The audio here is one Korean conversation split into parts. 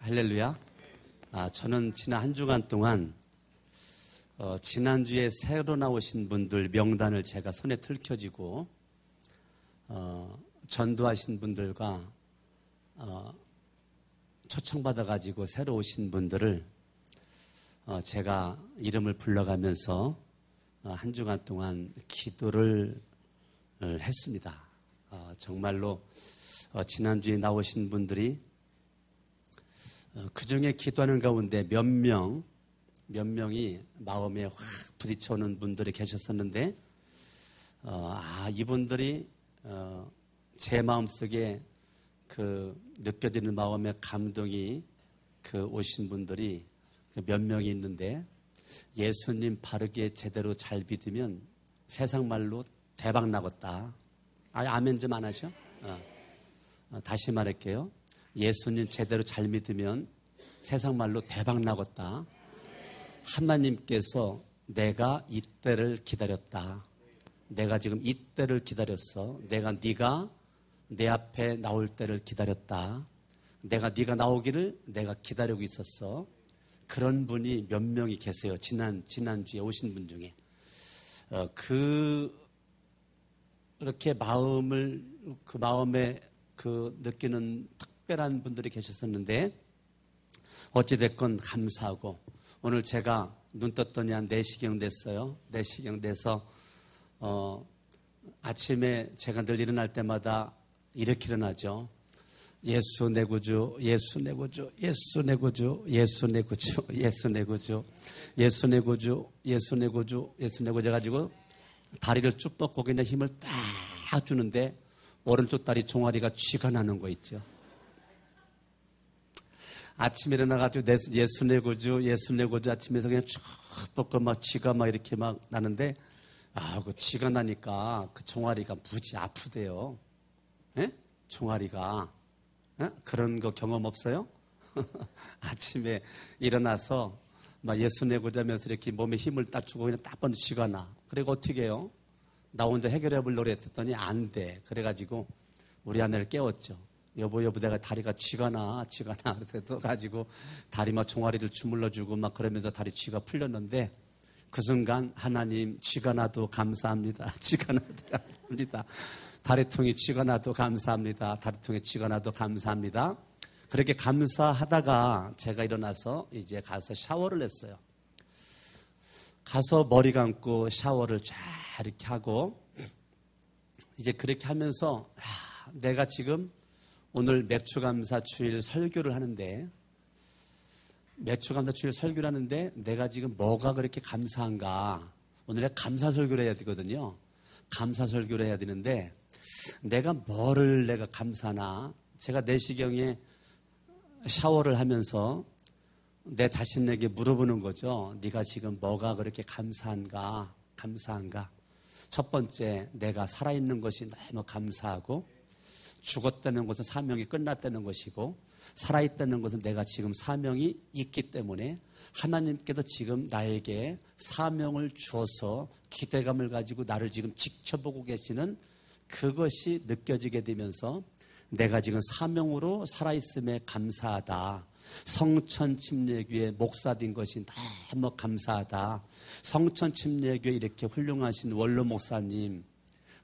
할렐루야. 저는 지난 한 주간 동안 지난주에 새로 나오신 분들 명단을 제가 손에 들켜지고 전도하신 분들과 초청받아가지고 새로 오신 분들을 제가 이름을 불러가면서 한 주간 동안 기도를 했습니다. 정말로 지난주에 나오신 분들이 그 중에 기도하는 가운데 몇 명이 마음에 확 부딪혀오는 분들이 계셨었는데, 이분들이 제 마음속에 그 느껴지는 마음의 감동이 오신 분들이 몇 명이 있는데, 예수님 바르게 제대로 잘 믿으면 세상 말로 대박 나겠다. 아멘 좀 안 하셔? 다시 말할게요. 예수님 제대로 잘 믿으면 세상 말로 대박 나겠다. 하나님께서 내가 이때를 기다렸다. 내가 지금 이때를 기다렸어. 네가 내 앞에 나올 때를 기다렸다. 네가 나오기를 내가 기다리고 있었어. 그런 분이 몇 명이 계세요. 지난주에 오신 분 중에. 이렇게 마음에 느끼는 특별한 분들이 계셨었는데, 어찌됐건 감사하고, 오늘 제가 눈 떴더니 한 4시경 됐어요. 4시경 돼서, 아침에 제가 늘 일어날 때마다 이렇게 일어나죠. 예수 내 구주, 예수 내 구주, 예수 내 구주, 예수 내 구주, 예수 내 구주, 예수 내 구주, 예수 내 구주, 예수 내 구주 해가지고 다리를 쭉 뻗고 그냥 힘을 딱 주는데 오른쪽 다리 종아리가 쥐가 나는 거 있죠. 아침에 일어나가지고 예수 내 구주, 예수 내 구주 아침에서 그냥 쭉 뻗고 막 쥐가 막 이렇게 막 나는데, 그 쥐가 나니까 그 종아리가 무지 아프대요. 예? 종아리가. 예? 그런 거 경험 없어요? 아침에 일어나서 막 예수 내 구주 하면서 이렇게 몸에 힘을 딱 주고 그냥 딱 뻗는 쥐가 나. 그리고 어떻게 해요? 나 혼자 해결해 보려고 했더니 안 돼. 그래가지고 우리 아내를 깨웠죠. 여보, 내가 다리가 쥐가 나. 그래서 가지고 다리 막 종아리를 주물러주고 막 그러면서 다리 쥐가 풀렸는데, 그 순간 하나님 쥐가 나도 감사합니다. 쥐가 나도 감사합니다. 다리통이 쥐가 나도 감사합니다. 다리통에 쥐가 나도 감사합니다. 그렇게 감사하다가 제가 일어나서 이제 가서 샤워를 했어요. 가서 머리 감고 샤워를 쫙 이렇게 하고, 이제 그렇게 하면서 내가 지금 오늘 맥주감사 주일 설교를 하는데, 맥주감사 주일 설교를 하는데 내가 지금 뭐가 그렇게 감사한가. 오늘 내가 감사 설교를 해야 되거든요. 감사 설교를 해야 되는데 내가 뭐를 내가 감사하나. 제가 4시경에 샤워를 하면서 내 자신에게 물어보는 거죠. 네가 지금 뭐가 그렇게 감사한가. 첫 번째, 내가 살아있는 것이 너무 감사하고, 죽었다는 것은 사명이 끝났다는 것이고, 살아있다는 것은 내가 지금 사명이 있기 때문에 하나님께서 지금 나에게 사명을 주어서 기대감을 가지고 나를 지금 지켜보고 계시는 그것이 느껴지게 되면서 내가 지금 사명으로 살아있음에 감사하다. 성천침례교회 목사된 것이 너무 감사하다. 성천침례교회 이렇게 훌륭하신 원로 목사님,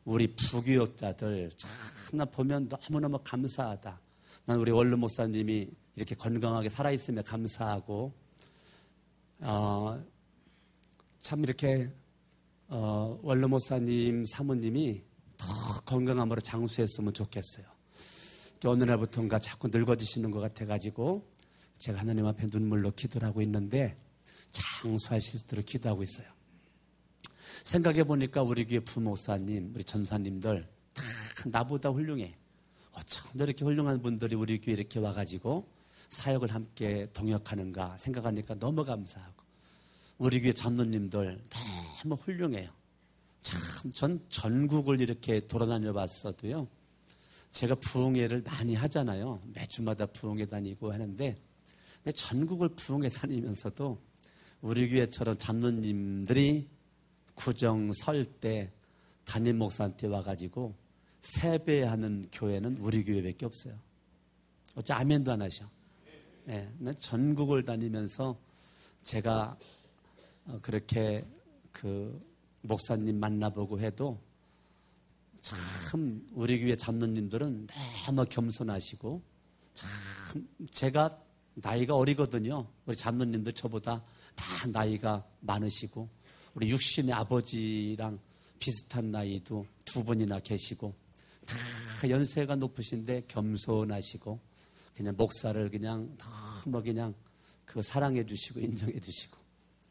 우리 부교역자들 참나 보면 너무너무 감사하다. 난 우리 원로 목사님이 이렇게 건강하게 살아있음에 감사하고, 참 이렇게 원로 목사님 사모님이 더 건강함으로 장수했으면 좋겠어요. 어느 날부터인가 자꾸 늙어지시는 것 같아가지고 제가 하나님 앞에 눈물로 기도를 하고 있는데 장수하실 수 있도록 기도하고 있어요. 생각해 보니까 우리 교회 부목사님, 우리 전사님들 다 나보다 훌륭해. 어쩜 이렇게 훌륭한 분들이 우리 교회 이렇게 와가지고 사역을 함께 동역하는가 생각하니까 너무 감사하고, 우리 교회 장로님들 너무 훌륭해요. 참 전 전국을 이렇게 돌아다녀 봤어도요, 제가 부흥회를 많이 하잖아요. 매주마다 부흥회 다니고 하는데, 전국을 부흥회 다니면서도 우리 교회처럼 장로님들이 구정 설 때 담임 목사한테 와가지고 세배하는 교회는 우리 교회밖에 없어요. 어째 아멘도 안 하셔. 예, 전국을 다니면서 제가 그렇게 그 목사님 만나보고 해도 참 우리 교회 장로님들은 너무 겸손하시고 참 제가 나이가 어리거든요. 우리 장로님들 저보다 다 나이가 많으시고 우리 육신의 아버지랑 비슷한 나이도 두 분이나 계시고 다 연세가 높으신데 겸손하시고 그냥 목사를 그냥 너무 그냥 그 사랑해 주시고 인정해 주시고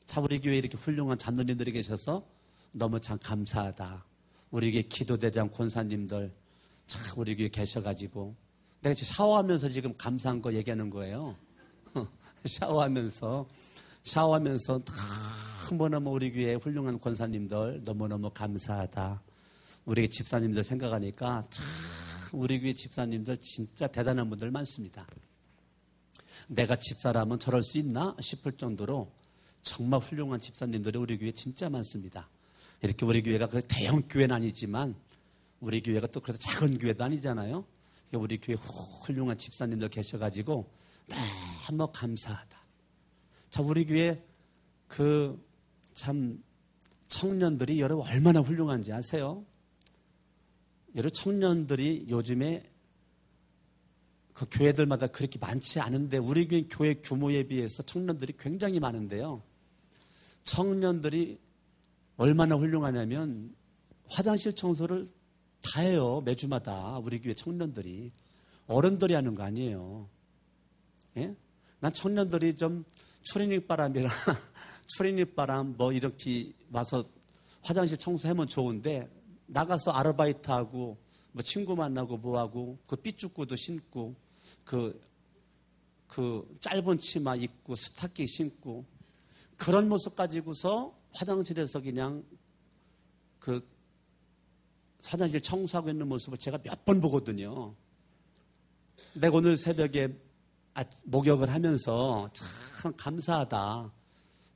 참 우리 교회에 이렇게 훌륭한 장로님들이 계셔서 너무 참 감사하다. 우리 교회 기도대장 권사님들 참 우리 교회에 계셔가지고 내가 지금 샤워하면서 지금 감사한 거 얘기하는 거예요. 샤워하면서 너무너무 우리 교회 훌륭한 권사님들 너무너무 감사하다. 우리 집사님들 생각하니까 참 우리 교회 집사님들 진짜 대단한 분들 많습니다. 내가 집사라면 저럴 수 있나 싶을 정도로 정말 훌륭한 집사님들이 우리 교회에 진짜 많습니다. 이렇게 우리 교회가 그 대형 교회는 아니지만 우리 교회가 또 그래도 작은 교회도 아니잖아요. 우리 교회에 훌륭한 집사님들 계셔가지고 너무 감사하다. 참 우리 교회 그 참 청년들이 여러분 얼마나 훌륭한지 아세요? 여러분 청년들이 요즘에 그 교회들마다 그렇게 많지 않은데 우리 교회 규모에 비해서 청년들이 굉장히 많은데요. 청년들이 얼마나 훌륭하냐면 화장실 청소를 다 해요. 매주마다 우리 교회 청년들이. 어른들이 하는 거 아니에요. 예? 난 청년들이 좀 추리닝 바람이나 추리닝 바람 뭐 이렇게 와서 화장실 청소하면 좋은데 나가서 아르바이트하고 뭐 친구 만나고 뭐하고 그 삐죽구도 신고 그 짧은 치마 입고 스타킹 신고 그런 모습 가지고서 화장실에서 그냥 그 화장실 청소하고 있는 모습을 제가 몇 번 보거든요. 내가 오늘 새벽에 목욕을 하면서 참 감사하다.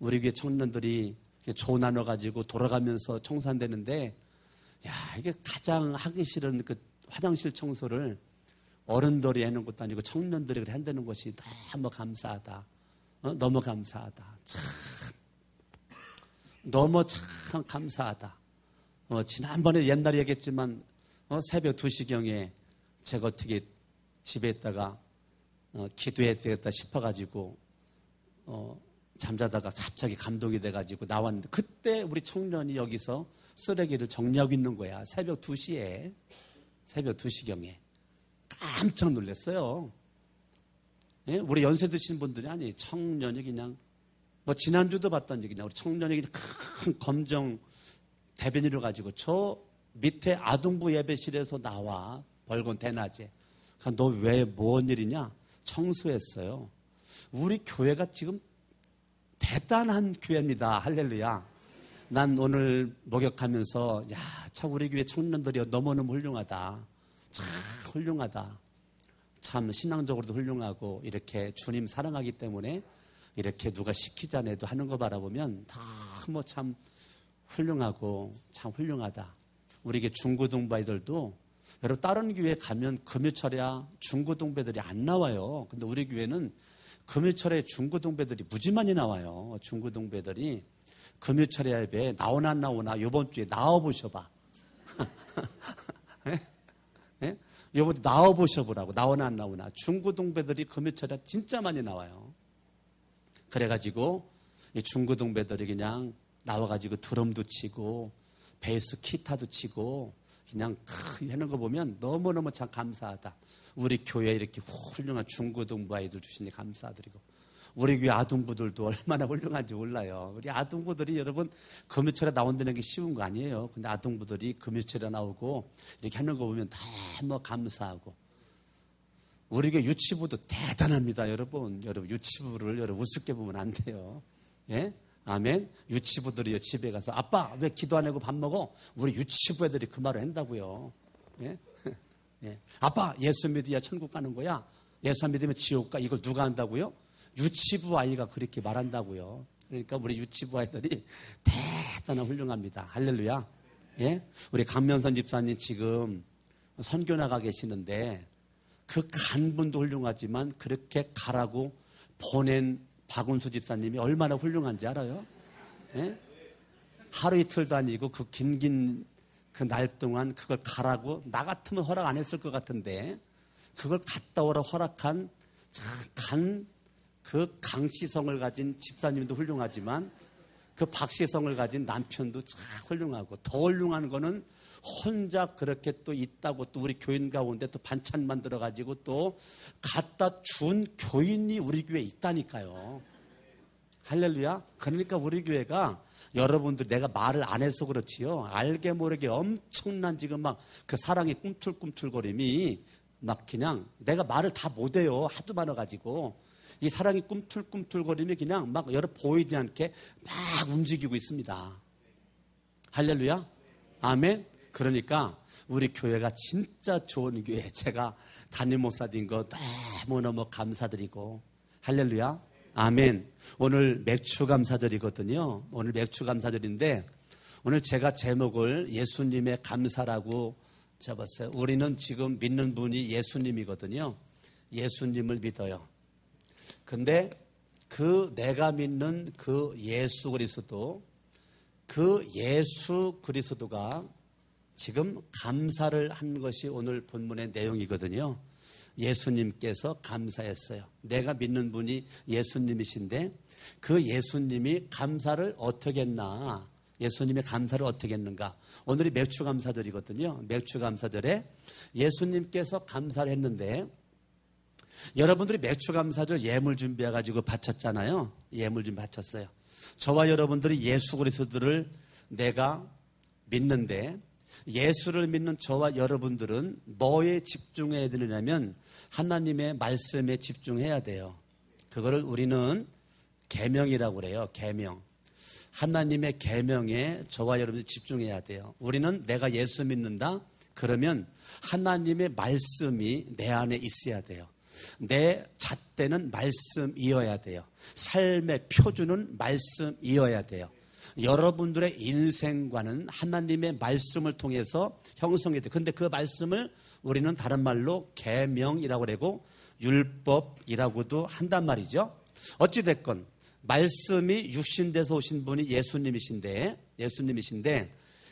우리 교회 청년들이 조 나눠가지고 돌아가면서 청소한다는데 야, 이게 가장 하기 싫은 그 화장실 청소를 어른들이 하는 것도 아니고 청년들이 그래 한다는 것이 너무 감사하다. 너무 감사하다. 참. 너무 참 감사하다. 지난번에 옛날에 얘기했지만 새벽 2시경에 제가 어떻게 집에 있다가 기도해야 되겠다 싶어가지고 잠자다가 갑자기 감동이 돼가지고 나왔는데 그때 우리 청년이 여기서 쓰레기를 정리하고 있는 거야. 새벽 2시에. 새벽 2시경에. 깜짝 놀랐어요. 예? 우리 연세 드신 분들이 아니 청년이 그냥 뭐 지난주도 봤던지 그냥 우리 청년이 그냥 큰 검정 대변인을 가지고 저 밑에 아동부 예배실에서 나와 벌건 대낮에. 너 왜 뭔 일이냐? 청소했어요. 우리 교회가 지금 대단한 교회입니다. 할렐루야. 난 오늘 목욕하면서 야, 참 우리 교회 청년들이 너무너무 훌륭하다. 참 훌륭하다. 참 신앙적으로도 훌륭하고 이렇게 주님 사랑하기 때문에 이렇게 누가 시키지 않아도 하는 거 바라보면 너무 참 훌륭하고 참 훌륭하다. 우리 교회 중고등부아이들도 여러분 다른 교회 가면 금요철이야 중고등부애들이 안 나와요. 근데 우리 교회는 금요철에 중고등부애들이 무지 많이 나와요. 중고등부애들이 금요철에 예배 나오나 안 나오나 이번 주에 나와보셔봐. 예? 예? 이번 주에 나와보셔보라고. 나오나 안 나오나. 중고등부애들이 금요철에 진짜 많이 나와요. 그래가지고 이 중고등부애들이 그냥 나와가지고 드럼도 치고 베이스 기타도 치고 그냥 하는 거 보면 너무너무 참 감사하다. 우리 교회에 이렇게 훌륭한 중고등부 아이들 주시니 감사드리고 우리 교회 아동부들도 얼마나 훌륭한지 몰라요. 우리 아동부들이 여러분 금요철에 나온다는 게 쉬운 거 아니에요. 근데 아동부들이 금요철에 나오고 이렇게 하는 거 보면 너무 감사하고 우리 교회 유치부도 대단합니다. 여러분 유치부를 여러분 우습게 보면 안 돼요. 예? 아멘. 유치부들이요 집에 가서 아빠 왜 기도 안 하고 밥 먹어? 우리 유치부 애들이 그 말을 한다고요. 예? 예. 아빠 예수 믿어야 천국 가는 거야. 예수 안 믿으면 지옥 가. 이걸 누가 한다고요? 유치부 아이가 그렇게 말한다고요. 그러니까 우리 유치부 아이들이 대단한 훌륭합니다. 할렐루야. 예? 우리 강면선 집사님 지금 선교 나가 계시는데 그 간분도 훌륭하지만 그렇게 가라고 보낸 박운수 집사님이 얼마나 훌륭한지 알아요? 예? 하루 이틀도 아니고 그 긴 그 날 동안 그걸 가라고 나 같으면 허락 안 했을 것 같은데 그걸 갔다 오라 허락한 그 강시성을 가진 집사님도 훌륭하지만 그 박시성을 가진 남편도 참 훌륭하고 더 훌륭한 거는 혼자 그렇게 또 있다고 또 우리 교인 가운데 또 반찬 만들어가지고 또 갖다 준 교인이 우리 교회에 있다니까요. 할렐루야. 그러니까 우리 교회가 여러분들 내가 말을 안 해서 그렇지요. 알게 모르게 엄청난 지금 막 그 사랑의 꿈틀꿈틀거림이 막 그냥 내가 말을 다 못해요. 하도 많아가지고 이 사랑이 꿈틀꿈틀거림이 그냥 막 여러 보이지 않게 막 움직이고 있습니다. 할렐루야. 아멘. 그러니까 우리 교회가 진짜 좋은 교회. 제가 담임 목사인 거 너무너무 감사드리고 할렐루야. 아멘. 오늘 맥추감사절이거든요. 오늘 맥추감사절인데 오늘 제가 제목을 예수님의 감사라고 잡았어요. 우리는 지금 믿는 분이 예수님이거든요. 예수님을 믿어요. 근데 그 내가 믿는 그 예수 그리스도, 그 예수 그리스도가 지금 감사를 한 것이 오늘 본문의 내용이거든요. 예수님께서 감사했어요. 내가 믿는 분이 예수님이신데 그 예수님이 감사를 어떻게 했나? 예수님의 감사를 어떻게 했는가? 오늘이 맥추감사절이거든요. 맥추감사절에 예수님께서 감사를 했는데 여러분들이 맥추감사절 예물 준비해가지고 바쳤잖아요. 예물 좀 바쳤어요. 저와 여러분들이 예수 그리스도를 내가 믿는데 예수를 믿는 저와 여러분들은 뭐에 집중해야 되느냐면 하나님의 말씀에 집중해야 돼요. 그거를 우리는 계명이라고 그래요. 계명. 하나님의 계명에 저와 여러분들이 집중해야 돼요. 우리는 내가 예수 믿는다? 그러면 하나님의 말씀이 내 안에 있어야 돼요. 내 잣대는 말씀이어야 돼요. 삶의 표준은 말씀이어야 돼요. 여러분들의 인생관은 하나님의 말씀을 통해서 형성이 돼요. 그런데 그 말씀을 우리는 다른 말로 계명이라고 그러고 율법이라고도 한단 말이죠. 어찌됐건 말씀이 육신돼서 오신 분이 예수님이신데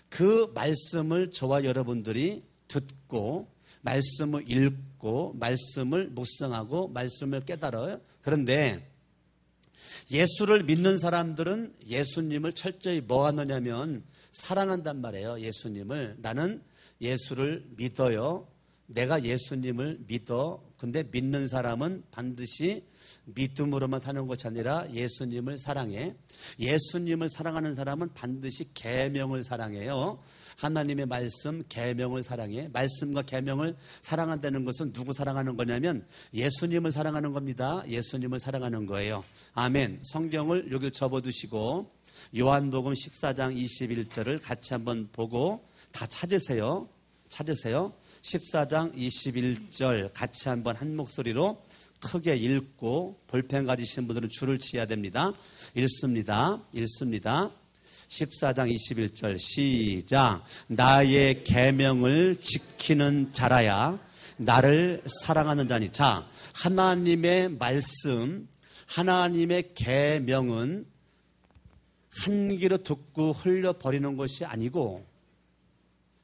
그 말씀을 저와 여러분들이 듣고 말씀을 읽고 말씀을 묵상하고 말씀을 깨달아요. 그런데 예수를 믿는 사람들은 예수님을 철저히 뭐 하느냐면 사랑한단 말이에요. 예수님을. 나는 예수를 믿어요. 내가 예수님을 믿어. 근데 믿는 사람은 반드시 믿음으로만 사는 것이 아니라 예수님을 사랑해. 예수님을 사랑하는 사람은 반드시 계명을 사랑해요. 하나님의 말씀, 계명을 사랑해. 말씀과 계명을 사랑한다는 것은 누구 사랑하는 거냐면 예수님을 사랑하는 겁니다. 예수님을 사랑하는 거예요. 아멘. 성경을 여기 접어두시고 요한복음 14장 21절을 같이 한번 보고 다 찾으세요. 14장 21절 같이 한번 한 목소리로 크게 읽고 볼펜 가지신 분들은 줄을 치어야 됩니다. 읽습니다. 14장 21절 시작. 나의 계명을 지키는 자라야 나를 사랑하는 자니. 자, 하나님의 말씀, 하나님의 계명은 한 귀로 듣고 흘려버리는 것이 아니고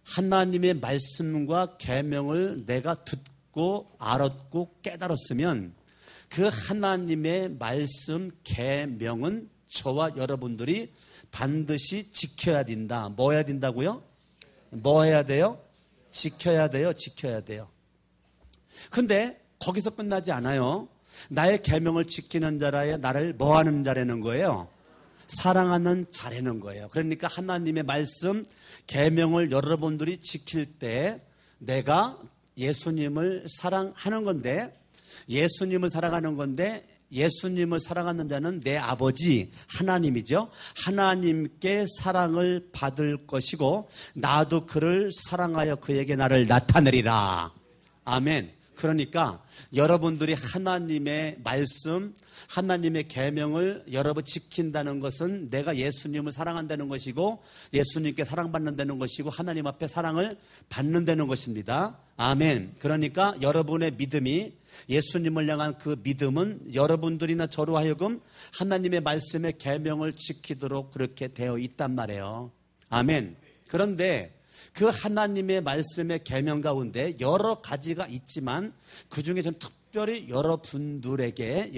하나님의 말씀과 계명을 내가 듣고 알았고 깨달았으면 그 하나님의 말씀 계명은 저와 여러분들이 반드시 지켜야 된다. 뭐 해야 된다고요? 뭐 해야 돼요? 지켜야 돼요. 근데 거기서 끝나지 않아요. 나의 계명을 지키는 자라야 나를 뭐 하는 자라는 거예요? 사랑하는 자라는 거예요. 그러니까 하나님의 말씀 계명을 여러분들이 지킬 때 내가 예수님을 사랑하는 건데 예수님을 사랑하는 자는 내 아버지 하나님이죠. 하나님께 사랑을 받을 것이고 나도 그를 사랑하여 그에게 나를 나타내리라. 아멘. 그러니까 여러분들이 하나님의 말씀, 하나님의 계명을 여러분 지킨다는 것은 내가 예수님을 사랑한다는 것이고 예수님께 사랑받는다는 것이고 하나님 앞에 사랑을 받는다는 것입니다. 아멘. 그러니까 여러분의 믿음이 예수님을 향한 그 믿음은 여러분들이나 저로 하여금 하나님의 말씀의 계명을 지키도록 그렇게 되어 있단 말이에요. 아멘. 그런데 그 하나님의 말씀의 계명 가운데 여러 가지가 있지만 그중에 좀 특별히 여러분들에게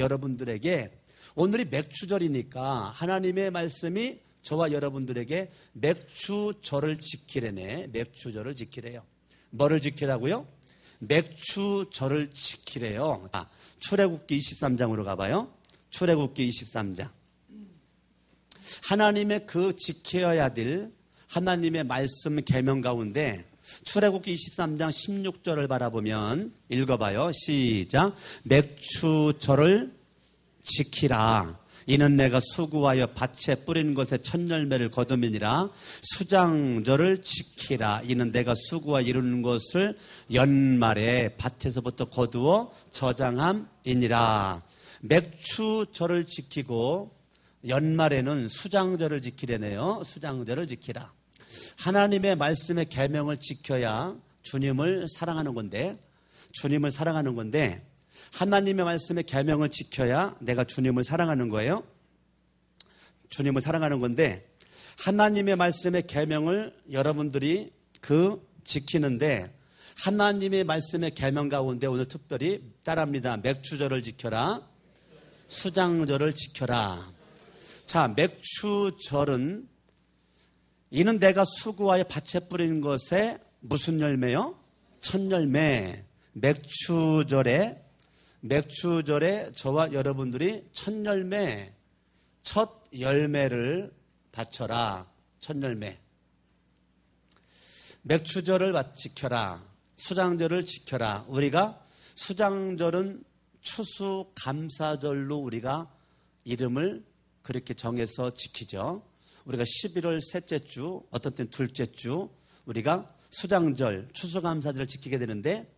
오늘이 맥주절이니까 하나님의 말씀이 저와 여러분들에게 맥주절을 지키래네. 맥주절을 지키래요. 뭐를 지키라고요? 맥주절을 지키래요. 출애굽기 23장으로 가봐요. 출애굽기 23장. 하나님의 그 지켜야 될 하나님의 말씀 계명 가운데 출애굽기 23장 16절을 바라보면 읽어봐요. 시작. 맥주절을 지키라. 이는 내가 수고하여 밭에 뿌린 것에 첫 열매를 거두미니라. 수장절을 지키라. 이는 내가 수고하여 이루는 것을 연말에 밭에서부터 거두어 저장함이니라. 맥주절을 지키고 연말에는 수장절을 지키려네요. 수장절을 지키라. 하나님의 말씀의 계명을 지켜야 주님을 사랑하는 건데 하나님의 말씀의 계명을 지켜야 내가 주님을 사랑하는 거예요. 주님을 사랑하는 건데 하나님의 말씀의 계명을 여러분들이 지키는데 하나님의 말씀의 계명 가운데 오늘 특별히 따라합니다. 맥주절을 지켜라. 수장절을 지켜라. 자, 맥주절은 이는 내가 수고하여 밭에 뿌리는 것에 무슨 열매요? 첫 열매. 맥주절에 저와 여러분들이 첫 열매를 바쳐라. 첫 열매. 맥주절을 지켜라. 수장절을 지켜라. 우리가 수장절은 추수감사절로 우리가 이름을 그렇게 정해서 지키죠. 우리가 11월 셋째 주, 어떤 때는 둘째 주 우리가 수장절, 추수감사절을 지키게 되는데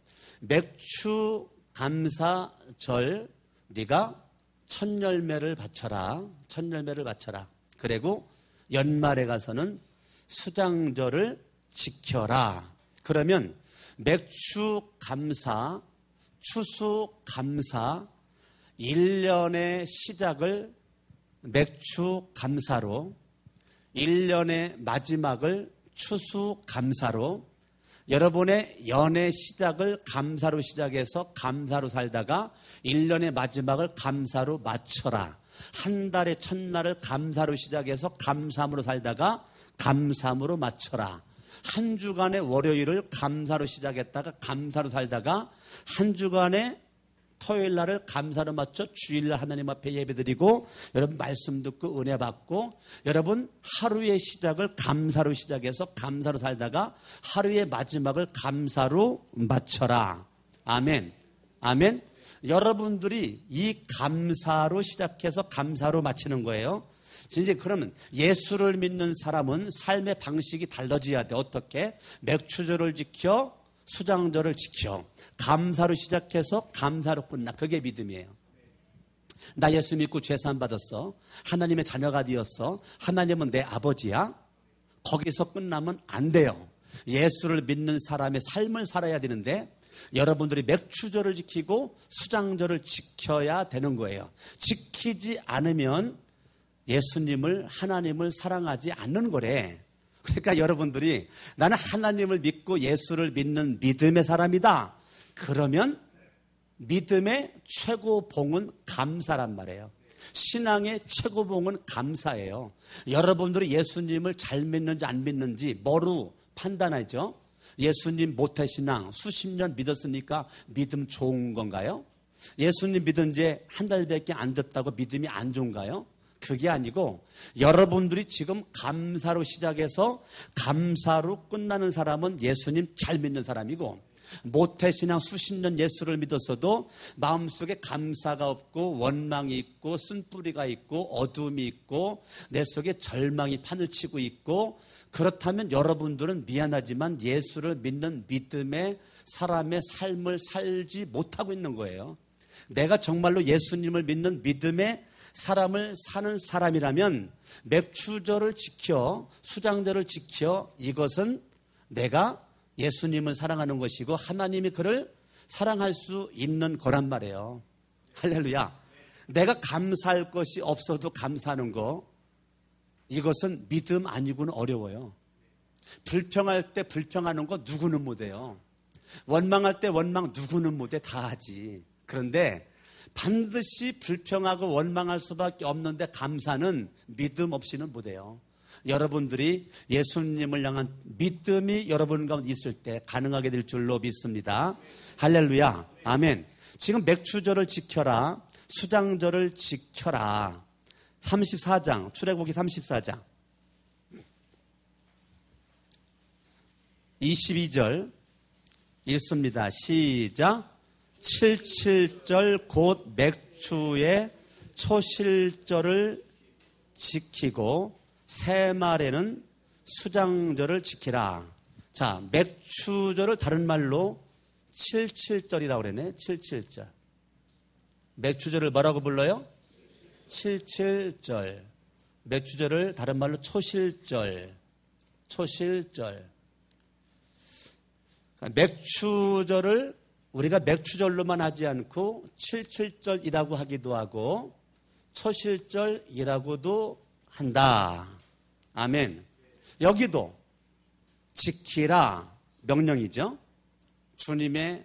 맥주감사절 네가 첫 열매를 바쳐라. 첫 열매를 바쳐라. 그리고 연말에 가서는 수장절을 지켜라. 그러면 맥주감사, 추수감사 1년의 시작을 맥주감사로 1년의 마지막을 추수감사로 여러분의 연의 시작을 감사로 시작해서 감사로 살다가 1년의 마지막을 감사로 마쳐라. 한 달의 첫날을 감사로 시작해서 감사함으로 살다가 감사함으로 마쳐라. 한 주간의 월요일을 감사로 시작했다가 감사로 살다가 한 주간의 토요일 날을 감사로 맞춰 주일날 하나님 앞에 예배드리고 여러분 말씀 듣고 은혜 받고 여러분 하루의 시작을 감사로 시작해서 감사로 살다가 하루의 마지막을 감사로 맞춰라. 아멘. 아멘. 여러분들이 이 감사로 시작해서 감사로 마치는 거예요. 이제 그러면 예수를 믿는 사람은 삶의 방식이 달라져야 돼. 어떻게? 맥주절을 지켜 수장절을 지켜 감사로 시작해서 감사로 끝나. 그게 믿음이에요. 나 예수 믿고 죄사함 받았어. 하나님의 자녀가 되었어. 하나님은 내 아버지야. 거기서 끝나면 안 돼요. 예수를 믿는 사람의 삶을 살아야 되는데 여러분들이 맥주절을 지키고 수장절을 지켜야 되는 거예요. 지키지 않으면 예수님을 하나님을 사랑하지 않는 거래. 그러니까 여러분들이 나는 하나님을 믿고 예수를 믿는 믿음의 사람이다. 그러면 믿음의 최고봉은 감사란 말이에요. 신앙의 최고봉은 감사예요. 여러분들이 예수님을 잘 믿는지 안 믿는지 뭐로 판단하죠? 예수님 모태신앙 수십 년 믿었으니까 믿음 좋은 건가요? 예수님 믿은 지 한 달밖에 안 됐다고 믿음이 안 좋은가요? 그게 아니고 여러분들이 지금 감사로 시작해서 감사로 끝나는 사람은 예수님 잘 믿는 사람이고 모태신앙 수십 년 예수를 믿었어도 마음속에 감사가 없고 원망이 있고 쓴뿌리가 있고 어둠이 있고 내 속에 절망이 판을 치고 있고, 그렇다면 여러분들은 미안하지만 예수를 믿는 믿음의 사람의 삶을 살지 못하고 있는 거예요. 내가 정말로 예수님을 믿는 믿음의 사람을 사는 사람이라면 맥추절을 지켜, 수장절을 지켜, 이것은 내가 예수님을 사랑하는 것이고 하나님이 그를 사랑할 수 있는 거란 말이에요. 할렐루야. 내가 감사할 것이 없어도 감사하는 거, 이것은 믿음 아니고는 어려워요. 불평할 때 불평하는 거 누구는 못해요. 원망할 때 원망 누구는 못해. 다 하지. 그런데 반드시 불평하고 원망할 수밖에 없는데 감사는 믿음 없이는 못해요. 여러분들이 예수님을 향한 믿음이 여러분 가운데 있을 때 가능하게 될 줄로 믿습니다. 할렐루야. 아멘. 지금 맥추절을 지켜라, 수장절을 지켜라. 34장, 출애굽기 34장 22절 읽습니다. 시작. 77절 곧 맥추의 초실절을 지키고 새말에는 수장절을 지키라. 자, 맥추절을 다른 말로 77절이라고 그러네. 77절. 맥추절을 뭐라고 불러요? 77절. 맥추절을 다른 말로 초실절. 초실절. 맥추절을 우리가 맥추절로만 하지 않고 77절이라고 하기도 하고 초실절이라고도 한다. 아멘. 여기도 지키라 명령이죠. 주님의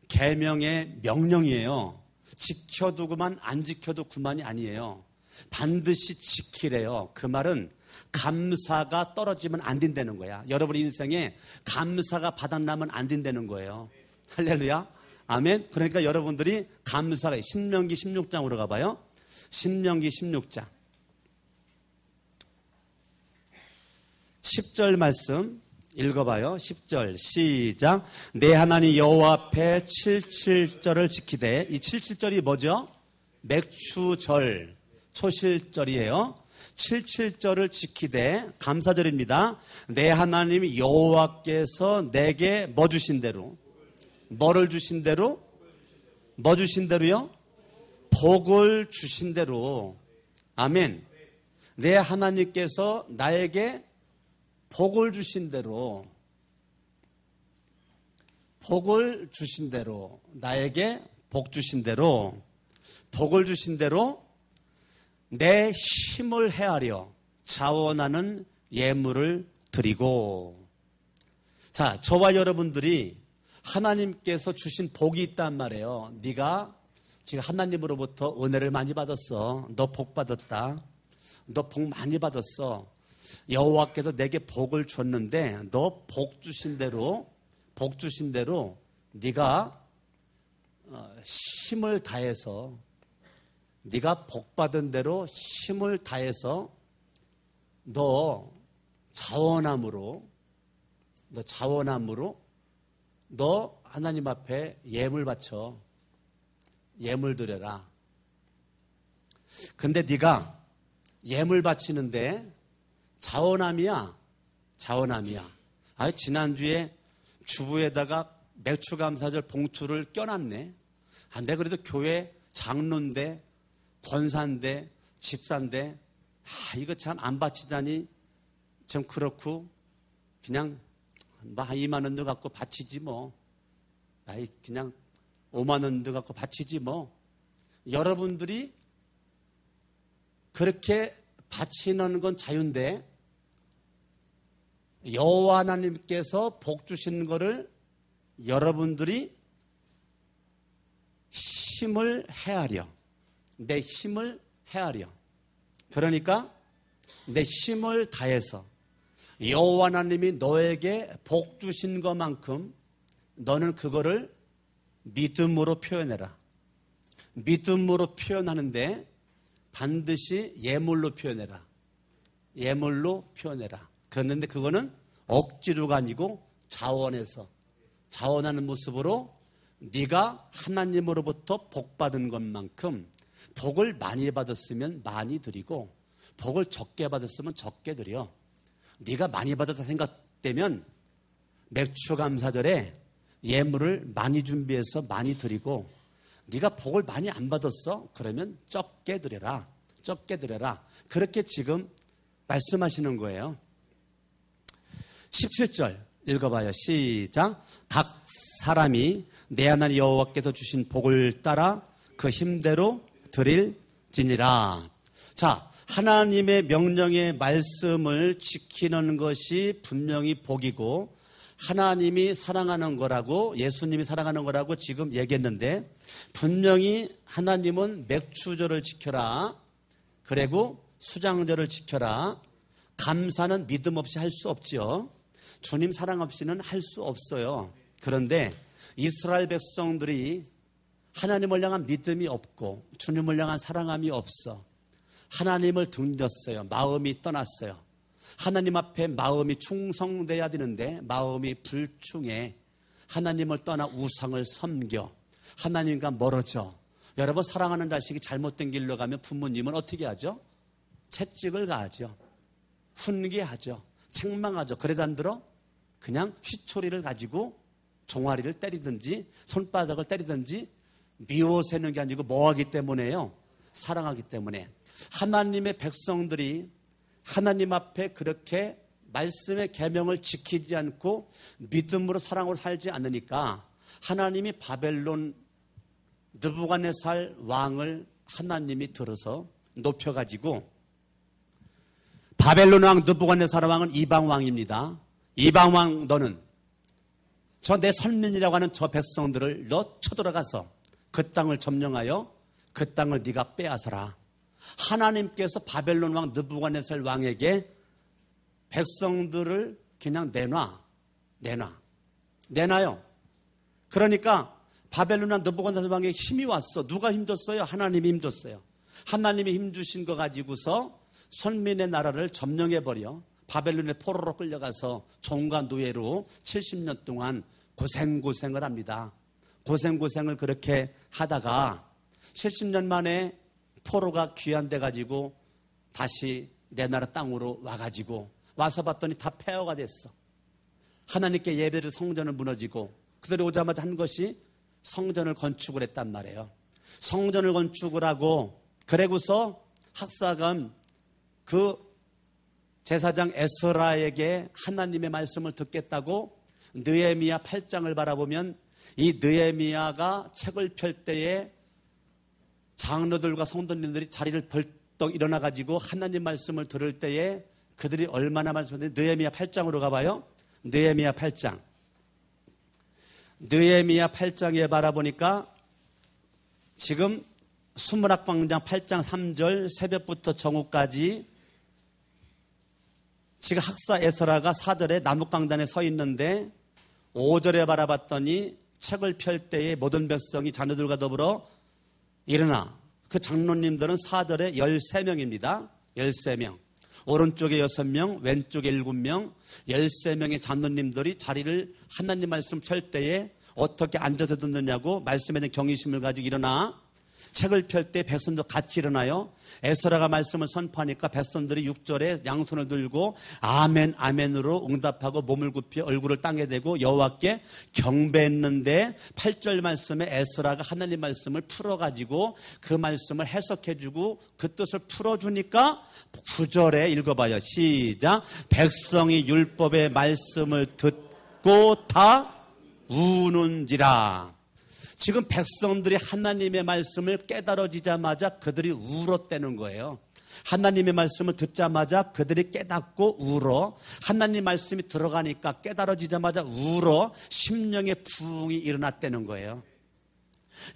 계명의 명령이에요. 지켜두고만 안 지켜도 그만이 아니에요. 반드시 지키래요. 그 말은 감사가 떨어지면 안 된다는 거야. 여러분 인생에 감사가 바닥나면 안 된다는 거예요. 할렐루야. 아멘. 그러니까 여러분들이 감사가, 신명기 16장으로 가봐요. 신명기 16장 10절 말씀 읽어봐요. 10절 시작. 내 하나님 여호와 앞에 77절을 지키되, 이 77절이 뭐죠? 맥추절, 초실절이에요. 77절을 지키되, 감사절입니다. 내 하나님 여호와께서 내게 뭐 주신 대로, 뭐를 주신 대로? 뭐 주신 대로요? 복을 주신 대로. 아멘. 내 하나님께서 나에게 복을 주신 대로, 복을 주신 대로, 나에게 복 주신 대로, 복을 주신 대로 내 힘을 헤아려 자원하는 예물을 드리고. 자, 저와 여러분들이 하나님께서 주신 복이 있단 말이에요. 네가 지금 하나님으로부터 은혜를 많이 받았어. 너 복 받았다. 너 복 많이 받았어. 여호와께서 내게 복을 줬는데 너 복 주신 대로, 복 주신 대로 네가 힘을 다해서, 네가 복 받은 대로 힘을 다해서 너 자원함으로 너 하나님 앞에 예물 바쳐, 예물 드려라. 근데 네가 예물 바치는데 자원함이야. 아, 지난주에 주부에다가 맥추감사절 봉투를 껴놨네. 아, 내가 그래도 교회 장로인데, 권사인데, 집사인데, 아, 이거 참 안 바치다니 좀 그렇고, 그냥 뭐 2만 원도 갖고 바치지 뭐. 아이, 그냥 5만 원도 갖고 바치지 뭐. 여러분들이 그렇게 바치는 건 자유인데, 여호와 하나님께서 복 주신 거를 여러분들이 힘을 헤아려, 내 힘을 헤아려, 그러니까 내 힘을 다해서 여호와 하나님이 너에게 복 주신 것만큼 너는 그거를 믿음으로 표현해라. 믿음으로 표현하는데 반드시 예물로 표현해라. 예물로 표현해라. 그런데 그거는 억지로가 아니고 자원해서, 자원하는 모습으로 네가 하나님으로부터 복받은 것만큼 복을 많이 받았으면 많이 드리고 복을 적게 받았으면 적게 드려. 네가 많이 받았다 생각되면 맥추감사절에 예물을 많이 준비해서 많이 드리고 네가 복을 많이 안 받았어? 그러면 적게 드려라. 적게 드려라. 그렇게 지금 말씀하시는 거예요. 17절 읽어봐요. 시작. 각 사람이 내 하나님 여호와께서 주신 복을 따라 그 힘대로 드릴지니라. 자, 하나님의 명령의 말씀을 지키는 것이 분명히 복이고 하나님이 사랑하는 거라고, 예수님이 사랑하는 거라고 지금 얘기했는데, 분명히 하나님은 맥추절을 지켜라, 그리고 수장절을 지켜라, 감사는 믿음 없이 할 수 없죠. 주님 사랑 없이는 할 수 없어요. 그런데 이스라엘 백성들이 하나님을 향한 믿음이 없고 주님을 향한 사랑함이 없어. 하나님을 등졌어요. 마음이 떠났어요. 하나님 앞에 마음이 충성돼야 되는데 마음이 불충해. 하나님을 떠나 우상을 섬겨. 하나님과 멀어져. 여러분, 사랑하는 자식이 잘못된 길로 가면 부모님은 어떻게 하죠? 채찍을 가하죠. 훈계하죠. 책망하죠. 그래도 안 들어? 그냥 휘초리를 가지고 종아리를 때리든지 손바닥을 때리든지 미워세는 게 아니고 뭐하기 때문에요? 사랑하기 때문에. 하나님의 백성들이 하나님 앞에 그렇게 말씀의 계명을 지키지 않고 믿음으로 사랑으로 살지 않으니까 하나님이 바벨론 느부갓네살 왕을 하나님이 들어서 높여가지고, 바벨론 왕 느부갓네살 왕은 이방 왕입니다. 이방 왕, 너는 저 내 선민이라고 하는 저 백성들을 너 쳐들어가서 그 땅을 점령하여 그 땅을 네가 빼앗아라. 하나님께서 바벨론 왕 느부갓네살 왕에게 백성들을 그냥 내놔요. 그러니까 바벨론 왕 느부갓네살 왕에게 힘이 왔어. 누가 힘줬어요? 하나님이 힘줬어요. 하나님이 힘주신 거 가지고서 선민의 나라를 점령해버려 바벨론에 포로로 끌려가서 종과 노예로 70년 동안 고생을 합니다. 고생을 그렇게 하다가 70년 만에 포로가 귀환돼 가지고 다시 내 나라 땅으로 와가지고 와서 봤더니 다 폐허가 됐어. 하나님께 예배를 성전을 무너지고 그들이 오자마자 한 것이 성전을 건축을 했단 말이에요. 성전을 건축을 하고, 그래고서 학사감 그 제사장 에스라에게 하나님의 말씀을 듣겠다고 느헤미야 8장을 바라보면 이 느헤미야가 책을 펼 때에 장로들과 성도님들이 자리를 벌떡 일어나 가지고 하나님 말씀을 들을 때에 그들이 얼마나 말씀하는지 느헤미야 8장으로 가봐요. 느헤미야 8장. 느헤미야 8장에 바라보니까 지금 수문학광장 8장 3절 새벽부터 정오까지 지금 학사 에스라가 4절에 나뭇강단에 서 있는데 5절에 바라봤더니 책을 펼 때에 모든 백성이 자녀들과 더불어 일어나. 그 장로님들은 4절에 13명입니다. 13명. 오른쪽에 6명, 왼쪽에 7명, 13명의 장로님들이 자리를 하나님 말씀 펼 때에 어떻게 앉아서 듣느냐고 말씀에 대한 경외심을 가지고 일어나. 책을 펼 때 백성도 같이 일어나요. 에스라가 말씀을 선포하니까 백성들이 6절에 양손을 들고 아멘 아멘으로 응답하고 몸을 굽혀 얼굴을 땅에 대고 여호와께 경배했는데 8절 말씀에 에스라가 하나님 말씀을 풀어가지고 그 말씀을 해석해주고 그 뜻을 풀어주니까 9절에 읽어봐요. 시작. 백성이 율법의 말씀을 듣고 다 우는지라. 지금 백성들이 하나님의 말씀을 깨달아지자마자 그들이 울었다는 거예요. 하나님의 말씀을 듣자마자 그들이 깨닫고 울어. 하나님 말씀이 들어가니까 깨달아지자마자 울어. 심령의 부흥이 일어났다는 거예요.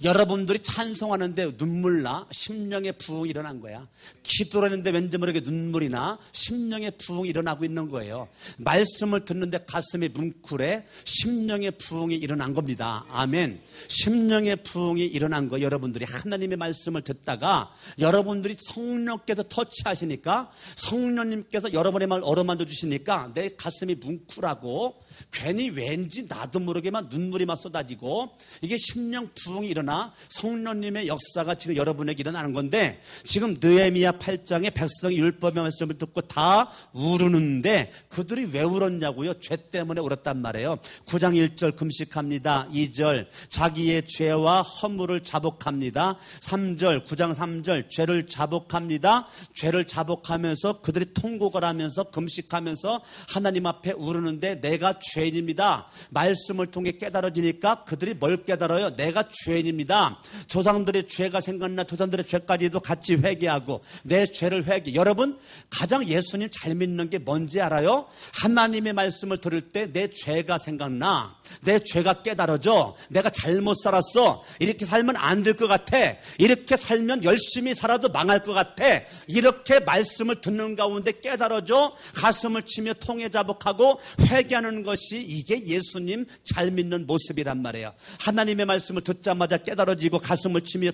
여러분들이 찬송하는데 눈물 나? 심령의 부흥이 일어난 거야. 기도를 했는데 왠지 모르게 눈물이 나? 심령의 부흥이 일어나고 있는 거예요. 말씀을 듣는데 가슴이 뭉클해? 심령의 부흥이 일어난 겁니다. 아멘. 심령의 부흥이 일어난 거. 여러분들이 하나님의 말씀을 듣다가 여러분들이 성령께서 터치하시니까, 성령님께서 여러분의 말 어루만져 주시니까 내 가슴이 뭉클하고 괜히 왠지 나도 모르게만 눈물이 막 쏟아지고, 이게 심령 부흥이 일어나 성령님의 역사가 지금 여러분에게 일어나는 건데, 지금 느헤미야 8장에 백성이 율법의 말씀을 듣고 다 우르는데 그들이 왜 울었냐고요? 죄 때문에 울었단 말이에요. 9장 1절 금식합니다. 2절 자기의 죄와 허물을 자복합니다. 3절 9장 3절 죄를 자복합니다. 죄를 자복하면서 그들이 통곡을 하면서 금식하면서 하나님 앞에 우르는데 내가 죄인입니다. 말씀을 통해 깨달아지니까 그들이 뭘 깨달아요? 내가 죄인입니다. 조상들의 죄가 생각나 조상들의 죄까지도 같이 회개하고 내 죄를 회개. 여러분, 가장 예수님 잘 믿는 게 뭔지 알아요? 하나님의 말씀을 들을 때 내 죄가 생각나. 내 죄가 깨달아져. 내가 잘못 살았어. 이렇게 살면 안 될 것 같아. 이렇게 살면 열심히 살아도 망할 것 같아. 이렇게 말씀을 듣는 가운데 깨달아져 가슴을 치며 통해 자복하고 회개하는 것이, 이게 예수님 잘 믿는 모습이란 말이에요. 하나님의 말씀을 듣자마자 깨달아지고 가슴을 치며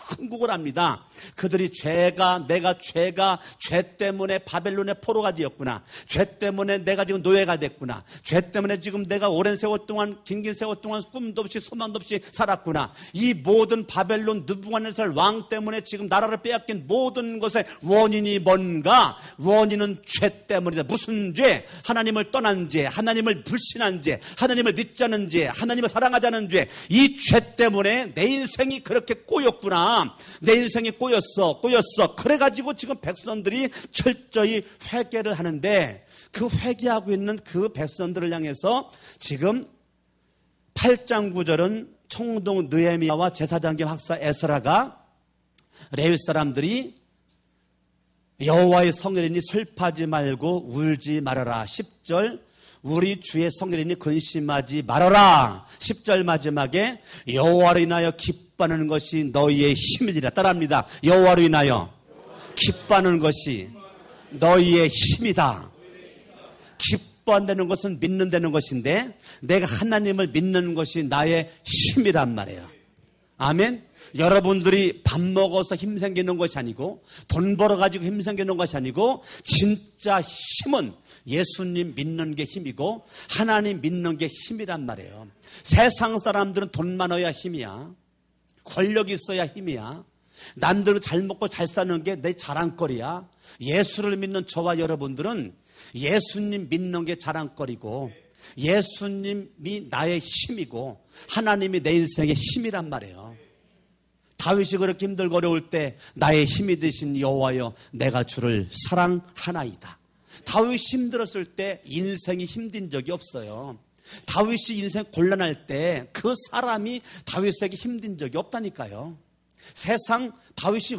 흥국을 합니다. 그들이 내가 죄가 죄 때문에 바벨론의 포로가 되었구나. 죄 때문에 내가 지금 노예가 됐구나. 죄 때문에 지금 내가 오랜 세월 동안, 긴긴 세월 동안 꿈도 없이 소망도 없이 살았구나. 이 모든 바벨론 느부갓네살 왕 때문에 지금 나라를 빼앗긴 모든 것의 원인이 뭔가? 원인은 죄 때문이다. 무슨 죄? 하나님을 떠난 죄, 하나님을 불신한 죄, 하나님을 믿지 않은 죄, 하나님을 사랑하지 않은 죄. 이 죄 때문에 내 인생이 그렇게 꼬였구나. 내 인생이 꼬였어. 그래가지고 지금 백성들이 철저히 회개를 하는데, 그 회개하고 있는 그 백성들을 향해서 지금 8장 9절은 총독 느헤미야와 제사장 겸 학사 에스라가 레위 사람들이 여호와의 성일이니 슬퍼하지 말고 울지 말아라. 10절 우리 주의 성일이니 근심하지 말아라. 10절 마지막에 여호와로 인하여 기뻐하는 것이 너희의 힘이니라. 따라합니다. 여호와로 인하여 기뻐하는 것이 너희의 힘이다. 기뻐한다는 것은 믿는다는 것인데, 내가 하나님을 믿는 것이 나의 힘이란 말이에요. 아멘. 여러분들이 밥 먹어서 힘생기는 것이 아니고, 돈 벌어가지고 힘생기는 것이 아니고, 진짜 힘은 예수님 믿는 게 힘이고 하나님 믿는 게 힘이란 말이에요. 세상 사람들은 돈 많아야 힘이야. 권력이 있어야 힘이야. 남들은 잘 먹고 잘 사는 게 내 자랑거리야. 예수를 믿는 저와 여러분들은 예수님 믿는 게 자랑거리고, 예수님이 나의 힘이고 하나님이 내 인생의 힘이란 말이에요. 다윗이 그렇게 힘들고 어려울 때 나의 힘이 되신 여호와여 내가 주를 사랑하나이다. 다윗이 힘들었을 때 인생이 힘든 적이 없어요. 다윗이 인생 곤란할 때 그 사람이 다윗에게 힘든 적이 없다니까요. 세상 다윗이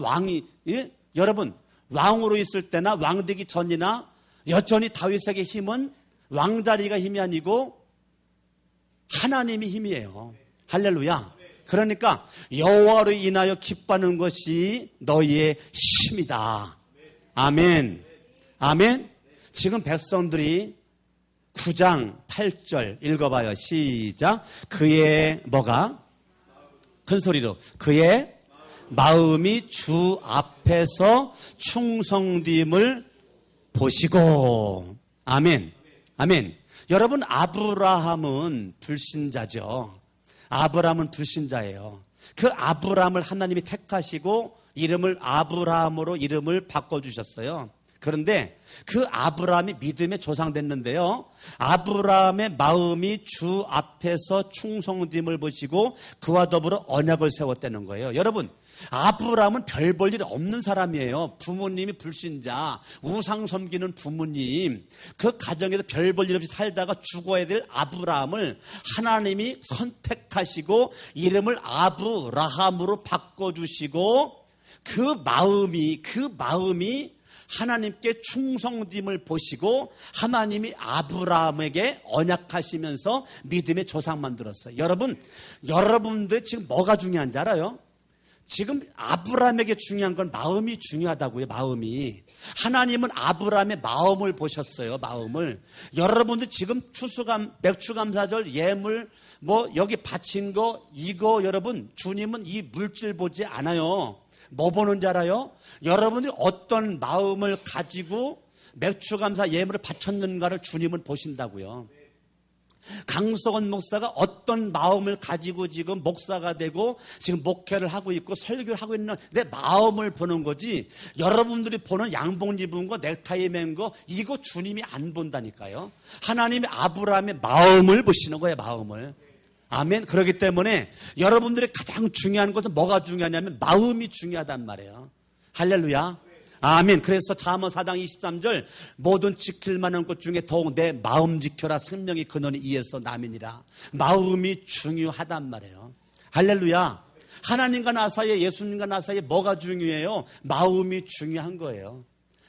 여러분, 왕으로 있을 때나 왕 되기 전이나 여전히 다윗에게 힘은 왕자리가 힘이 아니고 하나님이 힘이에요. 할렐루야. 그러니까 여호와로 인하여 기뻐하는 것이 너희의 힘이다. 아멘. 아멘. 지금 백성들이 9장 8절 읽어봐요. 시작. 그의 뭐가? 큰 소리로. 그의 마음이 주 앞에서 충성됨을 보시고. 아멘. 아멘. 여러분, 아브라함은 불신자죠. 아브라함은 불신자예요. 그 아브라함을 하나님이 택하시고 이름을 아브라함으로 이름을 바꿔주셨어요. 그런데 그 아브라함이 믿음의 조상 됐는데요. 아브라함의 마음이 주 앞에서 충성됨을 보시고 그와 더불어 언약을 세웠다는 거예요. 여러분, 아브라함은 별 볼 일 없는 사람이에요. 부모님이 불신자, 우상 섬기는 부모님, 그 가정에서 별 볼 일 없이 살다가 죽어야 될 아브라함을 하나님이 선택하시고 이름을 아브라함으로 바꿔주시고 그 마음이 하나님께 충성됨을 보시고 하나님이 아브라함에게 언약하시면서 믿음의 조상 만들었어요. 여러분들 지금 뭐가 중요한지 알아요? 지금 아브라함에게 중요한 건 마음이 중요하다고요. 마음이. 하나님은 아브라함의 마음을 보셨어요. 마음을. 여러분들 지금 맥추감사절 예물 여기 바친 거 이거 여러분 주님은 이 물질 보지 않아요. 뭐 보는지 알아요? 여러분들이 어떤 마음을 가지고 맥추감사 예물을 바쳤는가를 주님은 보신다고요. 강석원 목사가 어떤 마음을 가지고 지금 목사가 되고 지금 목회를 하고 있고 설교를 하고 있는 내 마음을 보는 거지, 여러분들이 보는 양복 입은 거 넥타이 맨 거 이거 주님이 안 본다니까요. 하나님이 아브라함의 마음을 보시는 거예요. 마음을. 아멘. 그렇기 때문에 여러분들이 가장 중요한 것은 뭐가 중요하냐면 마음이 중요하단 말이에요. 할렐루야. 아멘. 그래서 잠언 4장 23절 모든 지킬 만한 것 중에 더욱 내 마음 지켜라. 생명이 근원이 이에서 남이니라. 마음이 중요하단 말이에요. 할렐루야. 하나님과 나 사이에, 예수님과 나 사이에 뭐가 중요해요? 마음이 중요한 거예요.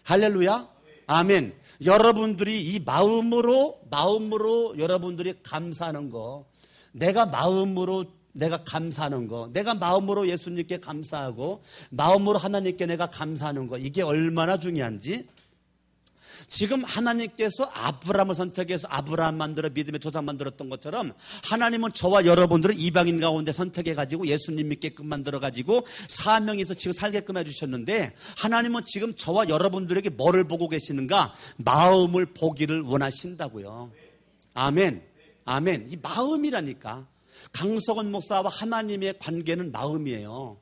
할렐루야. 아멘. 여러분들이 이 마음으로 여러분들이 감사하는 거, 내가 감사하는 거, 내가 마음으로 예수님께 감사하고 마음으로 하나님께 내가 감사하는 거, 이게 얼마나 중요한지. 지금 하나님께서 아브라함을 선택해서 아브라함 만들어 믿음의 조상 만들었던 것처럼 하나님은 저와 여러분들을 이방인 가운데 선택해가지고 예수님 믿게끔 만들어가지고 사명에서 지금 살게끔 해주셨는데, 하나님은 지금 저와 여러분들에게 뭐를 보고 계시는가? 마음을 보기를 원하신다고요. 아멘. 아멘. 이 마음이라니까. 강석원 목사와 하나님의 관계는 마음이에요.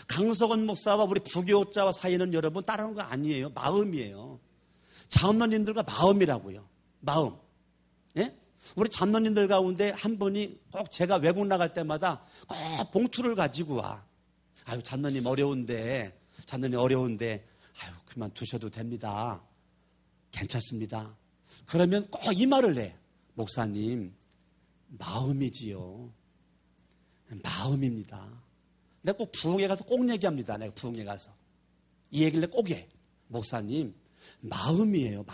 강석원 목사와 우리 부교자와 사이는 여러분 다른 거 아니에요. 마음이에요. 장로님들과 마음이라고요. 마음. 예? 우리 장로님들 가운데 한 분이 꼭 제가 외국 나갈 때마다 꼭 봉투를 가지고 와. 아유, 장로님 어려운데, 아유, 그만 두셔도 됩니다. 괜찮습니다. 그러면 꼭 이 말을 해. 목사님, 마음이지요. 마음입니다. 내가 꼭 부흥회 가서 꼭 얘기합니다. 내가 부흥회 가서. 이 얘기를 꼭 해. 목사님, 마음이에요.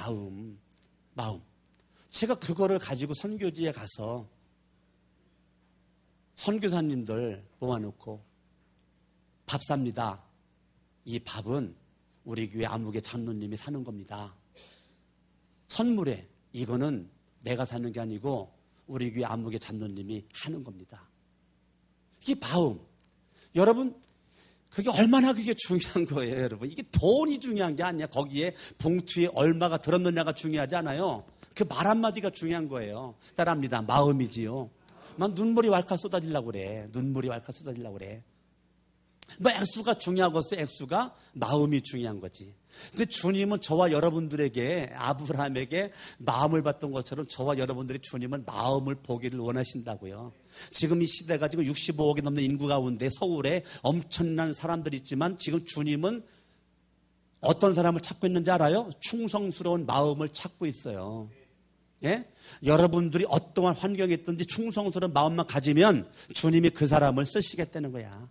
마음. 제가 그거를 가지고 선교지에 가서 선교사님들 모아놓고 밥 삽니다. 이 밥은 우리 교회 아무개 장로님이 사는 겁니다. 선물에 이거는 내가 사는 게 아니고 우리 교회 아무개 장로님이 하는 겁니다. 이게 마음. 여러분, 그게 얼마나 그게 중요한 거예요, 여러분. 이게 돈이 중요한 게 아니야. 거기에 봉투에 얼마가 들었느냐가 중요하지 않아요. 그 말 한마디가 중요한 거예요. 따라합니다. 마음이지요. 막 눈물이 왈칵 쏟아지려고 그래. 뭐 액수가 중요하겠어. 액수가 마음이 중요한 거지. 근데 주님은 저와 여러분들에게, 아브라함에게 마음을 받던 것처럼 저와 여러분들이 주님은 마음을 보기를 원하신다고요. 지금 이 시대가 지금 65억이 넘는 인구 가운데 서울에 엄청난 사람들이 있지만 지금 주님은 어떤 사람을 찾고 있는지 알아요? 충성스러운 마음을 찾고 있어요. 예? 여러분들이 어떠한 환경에 있든지 충성스러운 마음만 가지면 주님이 그 사람을 쓰시겠다는 거야.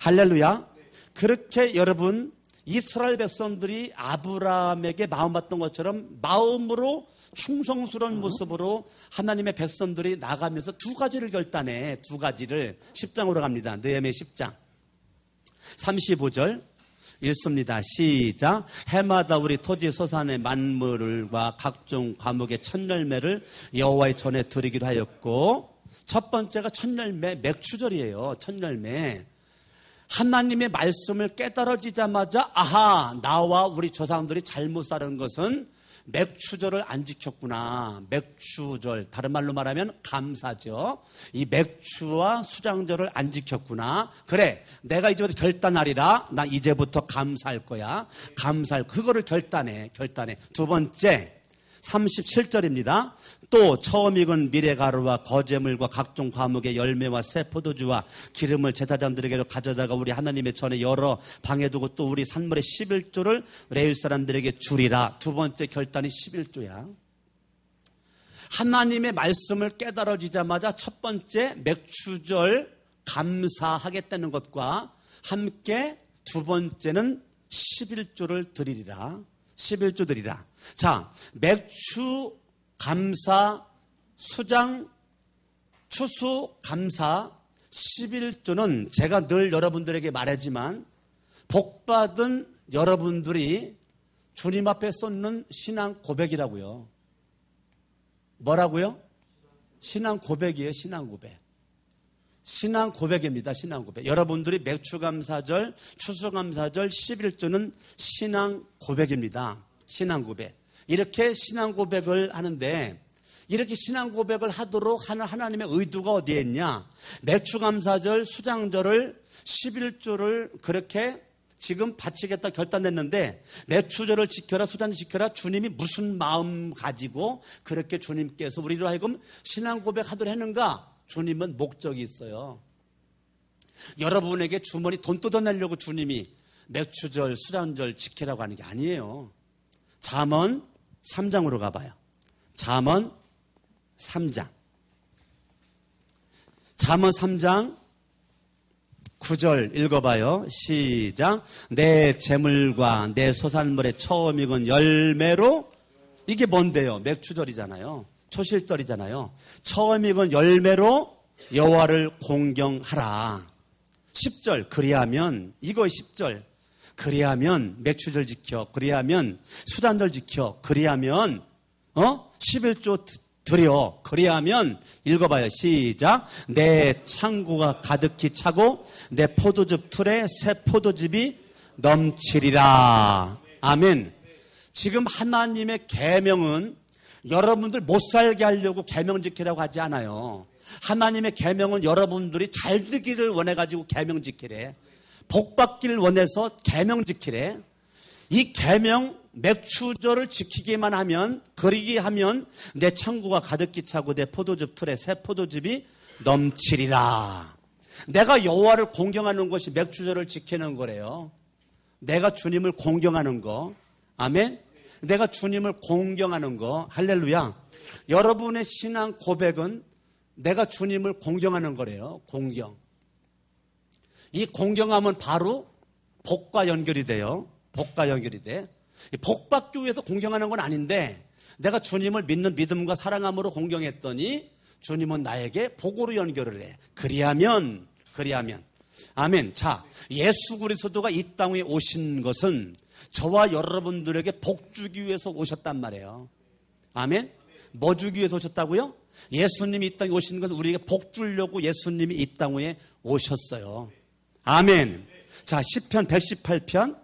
할렐루야. 그렇게 여러분, 이스라엘 백성들이 아브라함에게 마음 받던 것처럼 마음으로 충성스러운 모습으로 하나님의 백성들이 나가면서 두 가지를 결단해. 두 가지를. 10장으로 갑니다. 느헤미야 10장 35절 읽습니다. 시작. 해마다 우리 토지 소산의 만물과 각종 과목의 첫 열매를 여호와의 전에 드리기로 하였고, 첫 번째가 첫 열매, 맥추절이에요. 첫 열매. 하나님의 말씀을 깨달아지자마자 아하, 나와 우리 조상들이 잘못 살은 것은 맥추절을 안 지켰구나. 맥추절, 다른 말로 말하면 감사죠. 이 맥추와 수장절을 안 지켰구나. 그래, 내가 이제부터 결단하리라. 나 이제부터 감사할 거야. 그거를 결단해. 두 번째 37절입니다. 또 처음 익은 미래가루와 거제물과 각종 과목의 열매와 새 포도주와 기름을 제사장들에게로 가져다가 우리 하나님의 전에 여러 방에 두고 또 우리 산물의 11조를 레위 사람들에게 주리라. 두 번째 결단이 11조야. 하나님의 말씀을 깨달아지자마자 첫 번째 맥추절 감사하겠다는 것과 함께 두 번째는 11조를 드리리라. 11조 드리라. 자, 맥추, 감사, 수장, 추수, 감사 11조는 제가 늘 여러분들에게 말하지만 복받은 여러분들이 주님 앞에 쏟는 신앙 고백이라고요. 뭐라고요? 신앙 고백이에요. 신앙 고백. 신앙 고백입니다. 신앙 고백. 여러분들이 맥추감사절, 추수감사절 11조는 신앙 고백입니다. 신앙 고백. 이렇게 신앙 고백을 하는데 이렇게 신앙 고백을 하도록 하는 하나님의 의도가 어디에 있냐? 맥추감사절, 수장절을 11조를 그렇게 지금 바치겠다 결단했는데 맥추절을 지켜라, 수장절 지켜라. 주님이 무슨 마음 가지고 그렇게 주님께서 우리로 하여금 신앙 고백하도록 했는가? 주님은 목적이 있어요. 여러분에게 주머니 돈 뜯어내려고 주님이 맥추절, 수장절 지키라고 하는 게 아니에요. 잠언 3장으로 가봐요. 잠언 3장. 잠언 3장 9절 읽어봐요. 시작. 내 재물과 내 소산물의 처음 익은 열매로 이게 뭔데요? 맥추절이잖아요. 초실절이잖아요. 처음 익은 열매로 여호와를 공경하라. 10절 그리하면 이거 10절 그리하면 맥추절 지켜 그리하면 수단절 지켜 그리하면 11조 드려 그리하면 읽어봐요. 시작. 내 창고가 가득히 차고 내 포도즙 틀에 새 포도즙이 넘치리라. 아멘. 지금 하나님의 계명은 여러분들 못 살게 하려고 계명 지키라고 하지 않아요. 하나님의 계명은 여러분들이 잘 되기를 원해가지고 계명 지키래. 복 받기를 원해서 계명 지키래. 이 계명 맥추절을 지키기만 하면 그리기 하면 내 창고가 가득히 차고 내 포도즙 틀에 새 포도즙이 넘치리라. 내가 여호와를 공경하는 것이 맥추절을 지키는 거래요. 내가 주님을 공경하는 거. 아멘. 내가 주님을 공경하는 거. 할렐루야. 여러분의 신앙 고백은 내가 주님을 공경하는 거래요. 공경. 이 공경하면 바로 복과 연결이 돼요. 복과 연결이 돼. 복 받기 위해서 공경하는 건 아닌데 내가 주님을 믿는 믿음과 사랑함으로 공경했더니 주님은 나에게 복으로 연결을 해. 그리하면 아멘. 자, 예수 그리스도가 이 땅에 오신 것은 저와 여러분들에게 복 주기 위해서 오셨단 말이에요. 아멘. 뭐 주기 위해서 오셨다고요? 예수님이 이 땅에 오신 것은 우리에게 복 주려고 예수님이 이 땅에 오셨어요. 아멘. 자, 시편 118편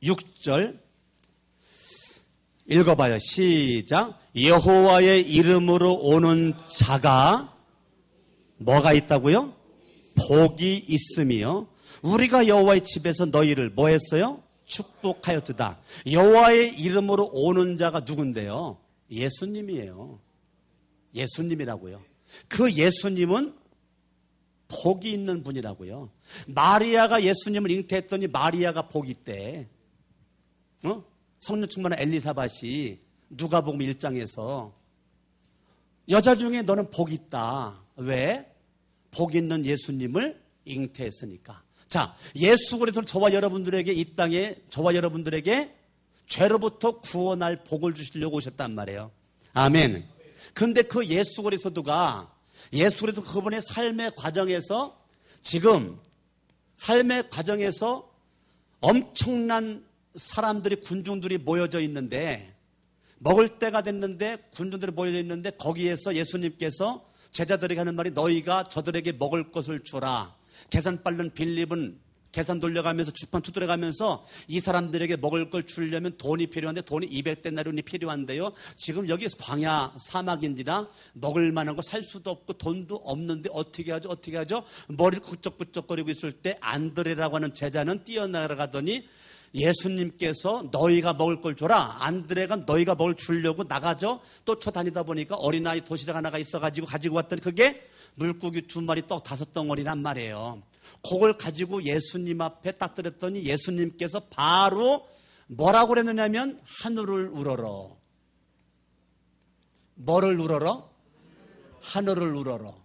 26절 읽어봐요. 시작. 여호와의 이름으로 오는 자가 뭐가 있다고요? 복이 있음이요. 우리가 여호와의 집에서 너희를 뭐 했어요? 축복하였도다. 여호와의 이름으로 오는 자가 누군데요? 예수님이에요. 예수님이라고요. 그 예수님은 복이 있는 분이라고요. 마리아가 예수님을 잉태했더니 마리아가 복이 있대. 성령 충만한 엘리사벳이 누가복음 1장에서 여자 중에 너는 복이 있다. 왜? 복 있는 예수님을 잉태했으니까. 자, 예수 그리스도는 저와 여러분들에게 이 땅에 저와 여러분들에게 죄로부터 구원할 복을 주시려고 오셨단 말이에요. 아멘. 근데 그 예수 그리스도가 그분의 삶의 과정에서 지금 삶의 과정에서 엄청난 사람들이 군중들이 모여져 있는데 먹을 때가 됐는데 군중들이 모여져 있는데 거기에서 예수님께서 제자들에게 하는 말이 너희가 저들에게 먹을 것을 주라. 계산 빠른 빌립은 계산 돌려가면서 주판 두드려가면서 이 사람들에게 먹을 걸 주려면 돈이 필요한데 돈이 200데나리온이 필요한데요. 지금 여기 광야 사막인지라 먹을 만한 거 살 수도 없고 돈도 없는데 어떻게 하죠? 머리를 끄적끄적거리고 있을 때 안드레라고 하는 제자는 뛰어나가더니 예수님께서 너희가 먹을 걸 줘라. 안드레가 너희가 먹을 주려고 나가죠. 쫓아다니다 보니까 어린아이 도시락 하나가 있어가지고 가지고 왔더니 그게 물고기 2마리 떡 5덩어리란 말이에요. 그걸 가지고 예수님 앞에 딱 드렸더니 예수님께서 바로 뭐라고 그랬느냐면 하늘을 우러러 뭐를 우러러? 하늘을 우러러.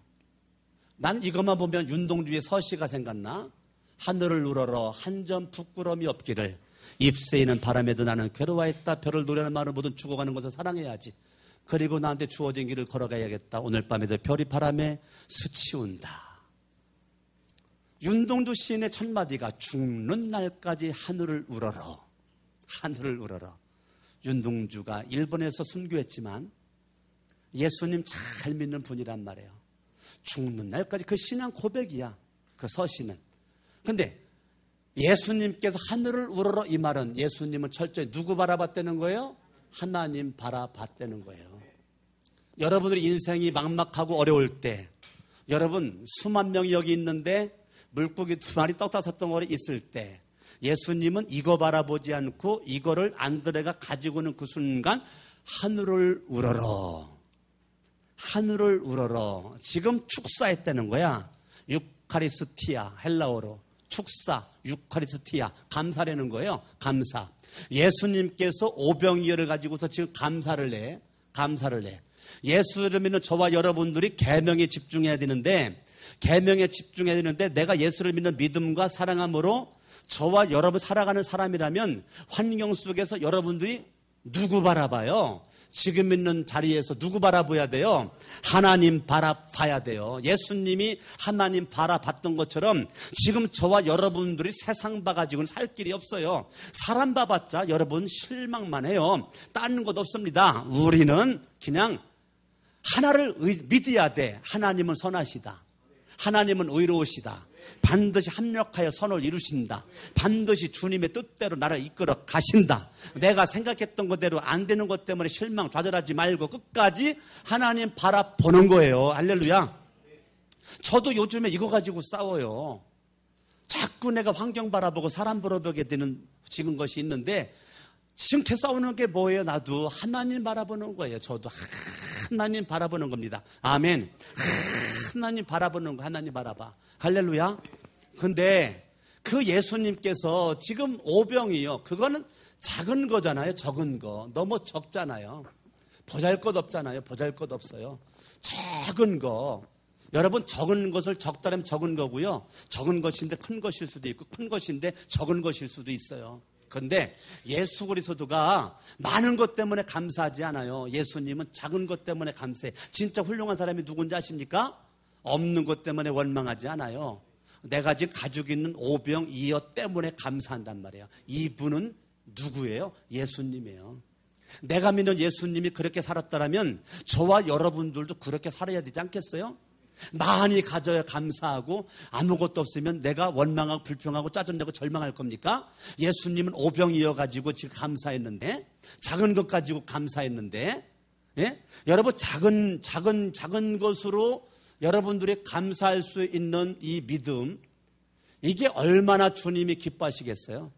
난 이것만 보면 윤동주의 서시가 생각나. 하늘을 우러러 한 점 부끄러움이 없기를. 잎새이는 바람에도 나는 괴로워했다. 별을 노래하는 마음으로 모든 죽어가는 것을 사랑해야지. 그리고 나한테 주어진 길을 걸어가야겠다. 오늘 밤에도 별이 바람에 스치운다. 윤동주 시인의 첫마디가 죽는 날까지 하늘을 우러러. 하늘을 우러러. 윤동주가 일본에서 순교했지만 예수님 잘 믿는 분이란 말이에요. 죽는 날까지 그 신앙 고백이야. 그 서시는. 근데 예수님께서 하늘을 우러러 이 말은 예수님은 철저히 누구 바라봤다는 거예요? 하나님 바라봤다는 거예요. 여러분들의 인생이 막막하고 어려울 때 여러분 수만 명이 여기 있는데 물고기 2마리 떡 5덩어리 있을 때 예수님은 이거 바라보지 않고 이거를 안드레가 가지고는 그 순간 하늘을 우러러. 하늘을 우러러. 지금 축사했다는 거야. 유카리스티아 헬라어로. 축사, 유카리스티아, 감사라는 거예요. 감사. 예수님께서 오병이어를 가지고서 지금 감사를 해. 감사를 해. 예수를 믿는 저와 여러분들이 계명에 집중해야 되는데 계명에 집중해야 되는데 내가 예수를 믿는 믿음과 사랑함으로 저와 여러분 살아가는 사람이라면 환경 속에서 여러분들이 누구 바라봐요? 지금 있는 자리에서 누구 바라봐야 돼요? 하나님 바라봐야 돼요. 예수님이 하나님 바라봤던 것처럼 지금 저와 여러분들이 세상 봐가지고는 살 길이 없어요. 사람 봐봤자 여러분 실망만 해요. 딴 것 없습니다. 우리는 그냥 하나를 믿어야 돼. 하나님은 선하시다. 하나님은 의로우시다. 반드시 합력하여 선을 이루신다. 반드시 주님의 뜻대로 나를 이끌어 가신다. 내가 생각했던 것대로 안 되는 것 때문에 실망 좌절하지 말고 끝까지 하나님 바라보는 거예요. 할렐루야. 저도 요즘에 이거 가지고 싸워요. 자꾸 내가 환경 바라보고 사람 바라보게 되는 지금 것이 있는데 지금 계속 싸우는 게 뭐예요? 나도 하나님 바라보는 거예요. 저도 하나님 바라보는 겁니다. 아멘. 하나님 바라보는 거 하나님 바라봐. 할렐루야. 근데 그 예수님께서 지금 오병이요. 그거는 작은 거잖아요. 적은 거. 너무 적잖아요. 보잘것없잖아요. 보잘것없어요. 적은 거. 여러분 적은 것을 적다라면 적은 거고요. 적은 것인데 큰 것일 수도 있고 큰 것인데 적은 것일 수도 있어요. 그런데 예수 그리스도가 많은 것 때문에 감사하지 않아요. 예수님은 작은 것 때문에 감사해. 진짜 훌륭한 사람이 누군지 아십니까? 없는 것 때문에 원망하지 않아요. 내가 지금 가지고 있는 오병이어 때문에 감사한단 말이에요. 이분은 누구예요? 예수님이에요. 내가 믿는 예수님이 그렇게 살았다면 저와 여러분들도 그렇게 살아야 되지 않겠어요? 많이 가져야 감사하고 아무것도 없으면 내가 원망하고 불평하고 짜증내고 절망할 겁니까? 예수님은 오병이어가지고 지금 감사했는데 작은 것 가지고 감사했는데 예? 여러분 작은 것으로 여러분들이 감사할 수 있는 이 믿음 이게 얼마나 주님이 기뻐하시겠어요?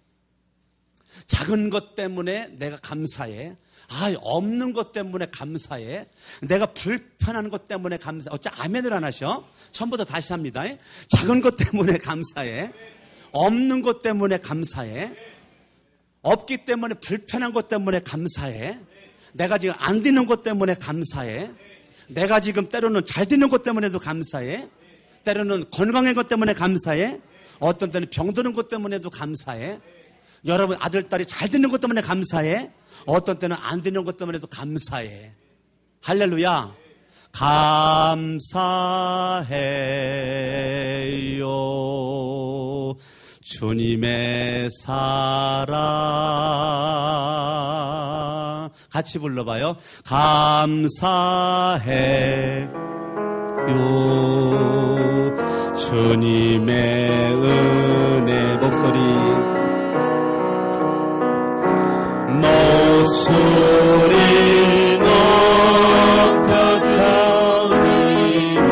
작은 것 때문에 내가 감사해. 없는 것 때문에 감사해. 내가 불편한 것 때문에 감사해. 어째 아멘을 안 하셔? 처음부터 다시 합니다. 작은 것 때문에 감사해. 없는 것 때문에 감사해. 없기 때문에 불편한 것 때문에 감사해. 내가 지금 안 되는 것 때문에 감사해. 내가 지금 때로는 잘 되는 것 때문에도 감사해. 때로는 건강한 것 때문에 감사해. 어떤 때는 병드는 것 때문에도 감사해. 여러분 아들, 딸이 잘 되는 것 때문에 감사해. 어떤 때는 안 되는 것 때문에도 감사해. 할렐루야. 감사해요. 주님의 사랑. 같이 불러봐요. 감사해요. 주님의 은혜. 목소리 높여 드리는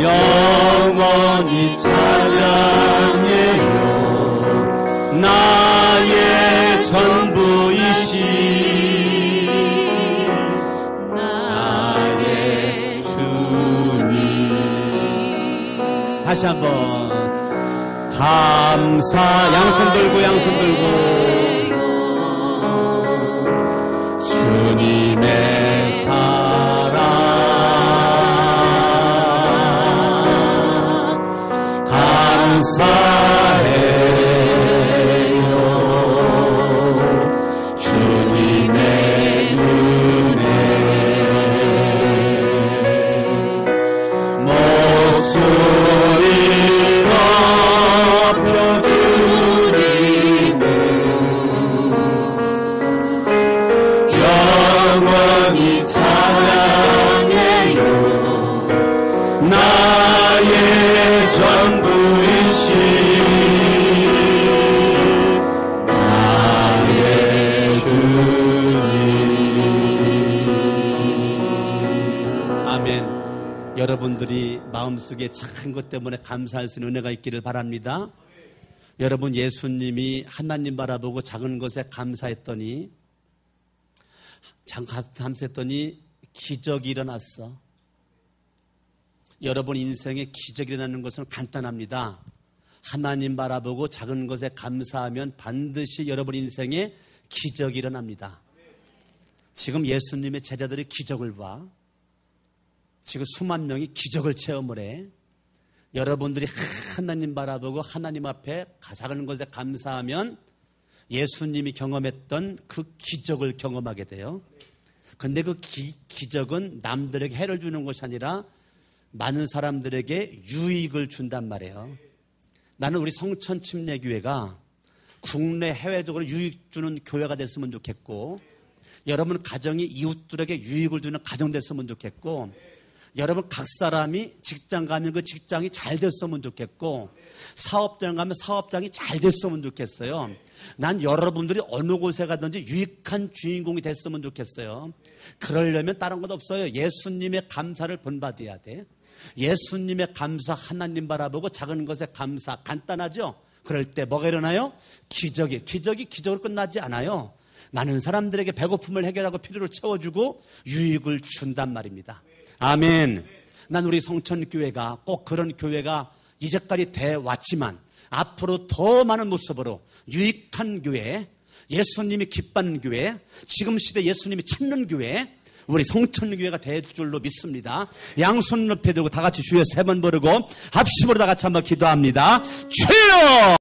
영원히 찬양해요. 나의 전부이신 나의 주님. 다시 한번 감사. 양손 들고 주님의 사랑 감사해요. 주님의 은혜 목소리 높여 주님을 영원히 찬양해요. 나의 전부이신 나의 주님. 아멘. 여러분들이 마음속에 작은 것 때문에 감사할 수 있는 은혜가 있기를 바랍니다. 여러분, 예수님이 하나님 바라보고 작은 것에 감사했더니 기적이 일어났어. 여러분 인생에 기적이 일어나는 것은 간단합니다. 하나님 바라보고 작은 것에 감사하면 반드시 여러분 인생에 기적이 일어납니다. 지금 예수님의 제자들이 기적을 봐. 지금 수만 명이 기적을 체험을 해. 여러분들이 하나님 바라보고 하나님 앞에 작은 것에 감사하면 예수님이 경험했던 그 기적을 경험하게 돼요. 근데 그 기적은 남들에게 해를 주는 것이 아니라 많은 사람들에게 유익을 준단 말이에요. 나는 우리 성천침례교회가 국내 해외적으로 유익 주는 교회가 됐으면 좋겠고, 여러분 가정이 이웃들에게 유익을 주는 가정 됐으면 좋겠고, 여러분 각 사람이 직장 가면 그 직장이 잘 됐으면 좋겠고, 사업장 가면 사업장이 잘 됐으면 좋겠어요. 난 여러분들이 어느 곳에 가든지 유익한 주인공이 됐으면 좋겠어요. 그러려면 다른 것 없어요. 예수님의 감사를 본받아야 돼. 예수님의 감사, 하나님 바라보고 작은 것에 감사. 간단하죠? 그럴 때 뭐가 일어나요? 기적이 기적으로 끝나지 않아요. 많은 사람들에게 배고픔을 해결하고 필요를 채워주고 유익을 준단 말입니다. 아멘. 난 우리 성천교회가 꼭 그런 교회가 이제까지 돼 왔지만 앞으로 더 많은 모습으로 유익한 교회, 예수님이 기뻐하는 교회, 지금 시대 예수님이 찾는 교회, 우리 성천교회가 될 줄로 믿습니다. 양손 높이 들고 다 같이 주여 세 번 부르고 합심으로 다 같이 한번 기도합니다. 주여!